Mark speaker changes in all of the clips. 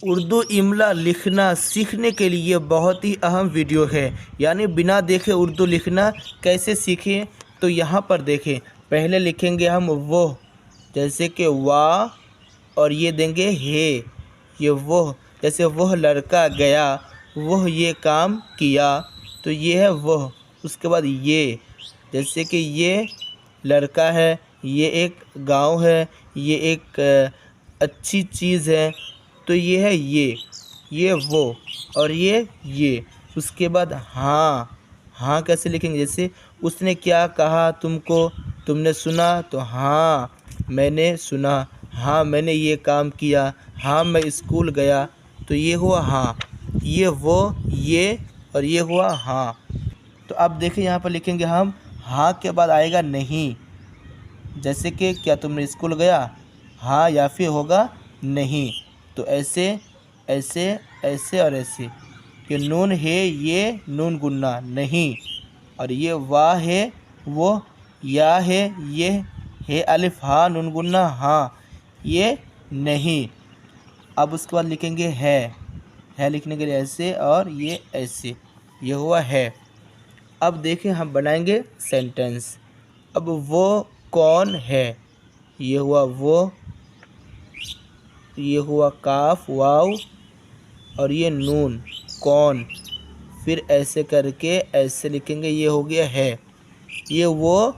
Speaker 1: उर्दू इमला लिखना सीखने के लिए बहुत ही अहम वीडियो है। यानी बिना देखे उर्दू लिखना कैसे सीखें, तो यहाँ पर देखें। पहले लिखेंगे हम वो, जैसे कि वाह, और ये देंगे हे, ये वह। जैसे वह लड़का गया, वह ये काम किया, तो ये है वह। उसके बाद ये, जैसे कि ये लड़का है, ये एक गांव है, ये एक अच्छी चीज़ है, तो ये है ये वो, और ये। उसके बाद हाँ, हाँ कैसे लिखेंगे? जैसे उसने क्या कहा तुमको, तुमने सुना, तो हाँ मैंने सुना, हाँ मैंने ये काम किया, हाँ मैं स्कूल गया, तो ये हुआ हाँ। ये वो, ये, और ये हुआ हाँ। तो अब देखिए यहाँ पर लिखेंगे हम हाँ के बाद आएगा नहीं। जैसे कि क्या तुमने स्कूल गया, हाँ, या फिर होगा नहीं। तो ऐसे ऐसे ऐसे और ऐसे। ये नून है, ये नून गुन्ना नहीं, और ये वाह है वो, या है ये है अलिफ हाँ नून गुन्ना हाँ, ये नहीं। अब उसके बाद लिखेंगे है लिखने के लिए ऐसे, और ये ऐसे, ये हुआ है। अब देखें हम बनाएंगे सेंटेंस। अब वो कौन है, ये हुआ वो, ये हुआ काफ वाव, और ये नून कौन। फिर ऐसे करके ऐसे लिखेंगे, ये हो गया है। ये वो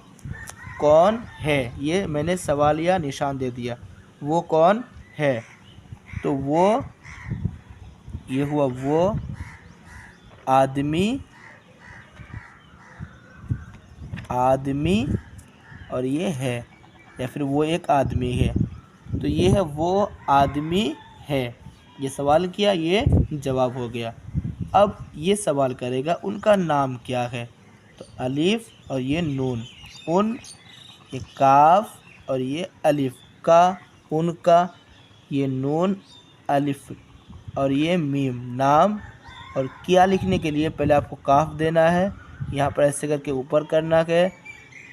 Speaker 1: कौन है, ये मैंने सवाल या निशान दे दिया। वो कौन है, तो वो, ये हुआ वो आदमी, आदमी, और ये है, या फिर वो एक आदमी है, तो ये है वो आदमी है। ये सवाल किया, ये जवाब हो गया। अब ये सवाल करेगा उनका नाम क्या है, तो अलिफ और ये नून, उन, ये काफ और ये अलिफ का, उनका, ये नून अलिफ और ये मीम नाम। और क्या लिखने के लिए पहले आपको काफ देना है, यहाँ पर ऐसे करके ऊपर करना है,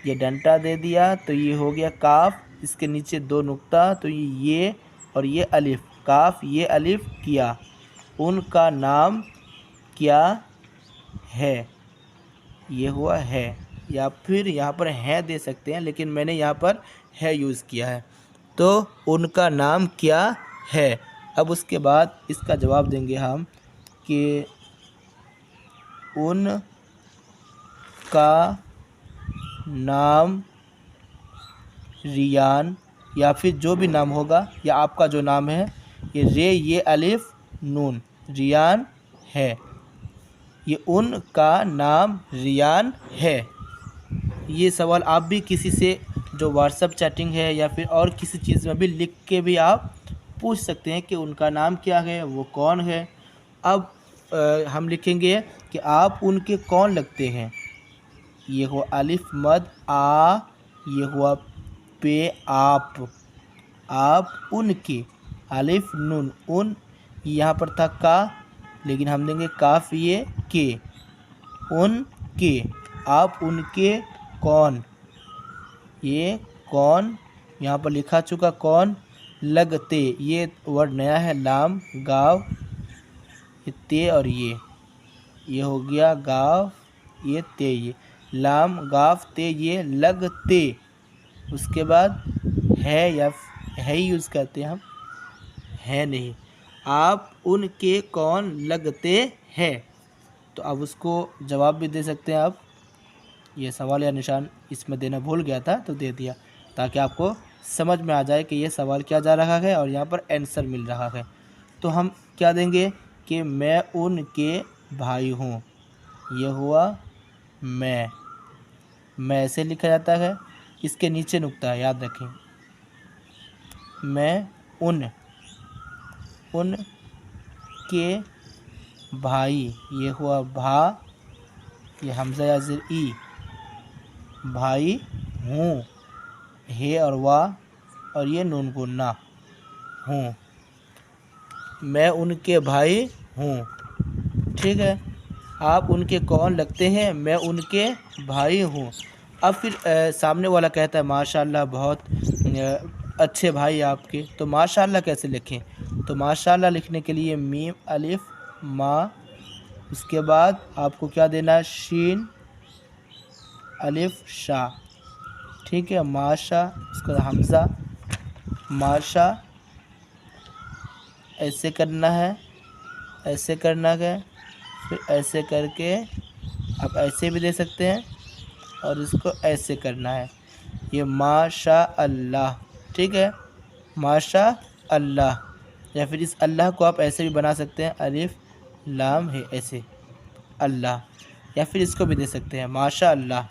Speaker 1: ये डंटा दे दिया, तो ये हो गया काफ। इसके नीचे दो नुक्ता, तो ये और ये अलिफ, काफ ये अलिफ किया। उनका नाम क्या है, ये हुआ है। या फिर यहाँ पर है दे सकते हैं, लेकिन मैंने यहाँ पर है यूज़ किया है। तो उनका नाम क्या है। अब उसके बाद इसका जवाब देंगे हम कि उनका नाम रियान, या फिर जो भी नाम होगा, या आपका जो नाम है, ये रे ये अलिफ नून, रियान है। ये उनका नाम रियान है। ये सवाल आप भी किसी से जो व्हाट्सएप चैटिंग है या फिर और किसी चीज़ में भी लिख के भी आप पूछ सकते हैं कि उनका नाम क्या है, वो कौन है। अब हम लिखेंगे कि आप उनके कौन लगते हैं। ये हुआ अलिफ मद आ, ये हुआ पे आप उनके, अलिफ नून उन, यहाँ पर था का, लेकिन हम देंगे काफ ये के, उनके, आप उनके कौन, ये कौन यहाँ पर लिखा चुका कौन, लगते, ये वर्ड नया है, लाम गाव, ये ते और ये हो गया गाव, ये ते, ये लाम गाव ते, ये लगते। उसके बाद है, या है ही यूज़ करते हैं हम, है नहीं। आप उनके कौन लगते हैं, तो अब उसको जवाब भी दे सकते हैं आप। ये सवाल या निशान इसमें देना भूल गया था, तो दे दिया, ताकि आपको समझ में आ जाए कि ये सवाल क्या जा रहा है और यहाँ पर आंसर मिल रहा है। तो हम क्या देंगे कि मैं उनके भाई हूँ, ये हुआ मैं ऐसे लिखा जाता है। इसके नीचे नुक्ता है, याद रखें। मैं उन के भाई, ये हुआ भा, ये हमज़ा या ज़िर ई, भाई हूँ, हे और वाह, और ये नून गुन्ना हूँ, मैं उनके भाई हूँ। ठीक है। आप उनके कौन लगते हैं, मैं उनके भाई हूँ। अब फिर सामने वाला कहता है माशाल्लाह बहुत अच्छे भाई आपके। तो माशाअल्लाह कैसे लिखें? तो माशाअल्लाह लिखने के लिए मीम अलिफ मा, उसके बाद आपको क्या देना है? शीन अलिफ शा, ठीक है। माशा, उसका हमज़ा, माशा ऐसे करना है, ऐसे करना है, फिर ऐसे करके आप ऐसे भी दे सकते हैं और इसको ऐसे करना है। ये माशा अल्लाह, ठीक है, माशा अल्लाह। या फिर इस अल्लाह को आप ऐसे भी बना सकते हैं, अलिफ लाम है ऐसे अल्लाह, या फिर इसको भी दे सकते हैं माशा अल्लाह,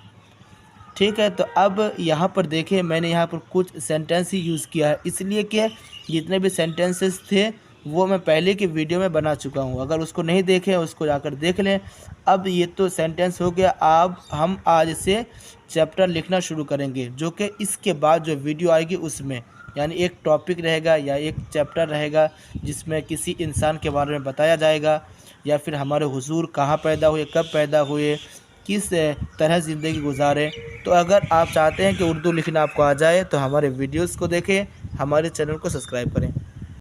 Speaker 1: ठीक है। तो अब यहाँ पर देखें, मैंने यहाँ पर कुछ सेंटेंस ही यूज़ किया है, इसलिए कि जितने भी सेंटेंसेस थे वो मैं पहले की वीडियो में बना चुका हूँ। अगर उसको नहीं देखे उसको जाकर देख लें। अब ये तो सेंटेंस हो गया। अब हम आज से चैप्टर लिखना शुरू करेंगे, जो कि इसके बाद जो वीडियो आएगी उसमें, यानी एक टॉपिक रहेगा या एक चैप्टर रहेगा जिसमें किसी इंसान के बारे में बताया जाएगा, या फिर हमारे हुजूर कहाँ पैदा हुए, कब पैदा हुए, किस तरह ज़िंदगी गुजारे। तो अगर आप चाहते हैं कि उर्दू लिखना आपको आ जाए तो हमारे वीडियोस को देखें, हमारे चैनल को सब्सक्राइब करें।